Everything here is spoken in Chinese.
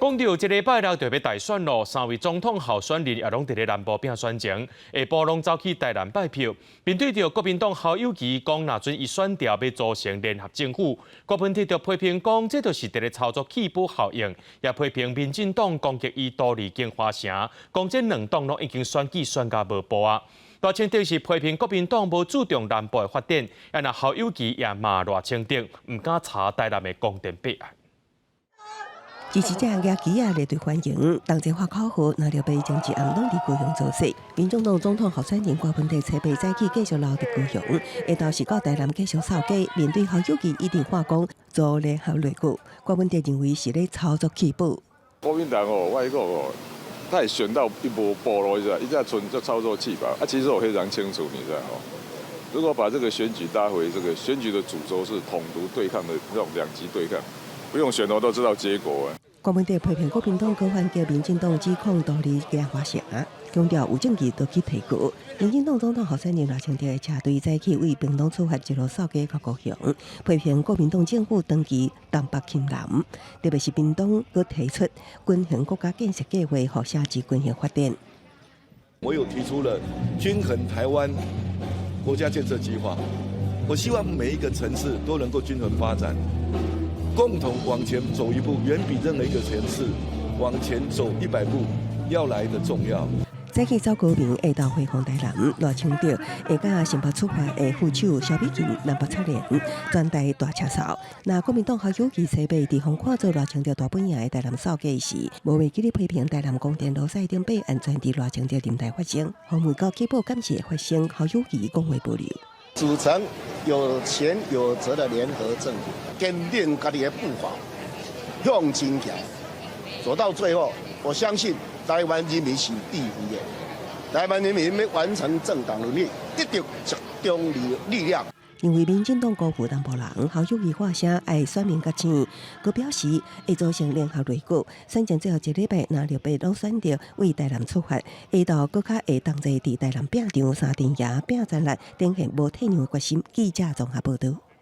讲到这礼拜六就要大选咯，3位总统候选人也拢伫咧南部拼选情，下晡拢走去台南拜票。面对着国民党侯友宜讲，若准伊选调要组成联合政府，郭文铁就批评讲，这就是伫咧操作气补效应，也批评民进党攻击伊多利建华城，讲这两党拢已经选举选到无步啊。大清德是批评国民党无注重南部的发展，也那侯友宜也骂赖清德唔敢查台南的光电弊案。支持者举旗啊列队欢迎，当地话口号，拿着被政治暗拢伫高雄造势。民众党总统候选人郭文泰采备早起继续留伫高雄，下昼是到台南继续扫街。面对侯友宜一定化工做联合擂鼓，郭文泰认为是咧操作气补。国民党我讲他也选到一波波了，一下纯就操作气吧。其实我非常清楚，你知道如果把这个选举搭回这个选举的主轴是统独对抗的这种两极对抗，不用选我都知道结果啊。郭文泰批评国民党高反叫民进党指控道理假花城，强调有证据都去提告。民进党总统候选人赖清德的车队早起为屏东出发，一路扫街到高雄，批评国民党政府长期东北侵南，特别是屏东佮提出均衡国家建设计划和社区均衡发展。我有提出了均衡台湾国家建设计划，我希望每一个城市都能够均衡发展。共同往前走一步，远比任何一个城市往前走100步要来的重要。早起走高明，下昼回访台南，赖清德下甲新北出发的副手萧美琴南北策联专带大车扫。那国民党侯友宜采备地方看做赖清德大本营的台南扫街时，无忘记咧批评台南公电路赛顶北安全伫赖清德年代发生，后面到起步感谢发生，侯友宜讲话保留。组成有权有责的联合政府，坚定家己的步伐，向前行，走到最后，我相信台湾人民是第一的。台湾人民要完成政党轮替，得到集中力量。因为民进党辜负南部人，侯友宜发声爱选民甲钱，佮表示会组成联合擂鼓，选前最后一礼拜，若六被拢选着为台南出发，下昼佮较会同齐伫台南拼场3天夜拼战力，展现无退让的决心。记者综合报道。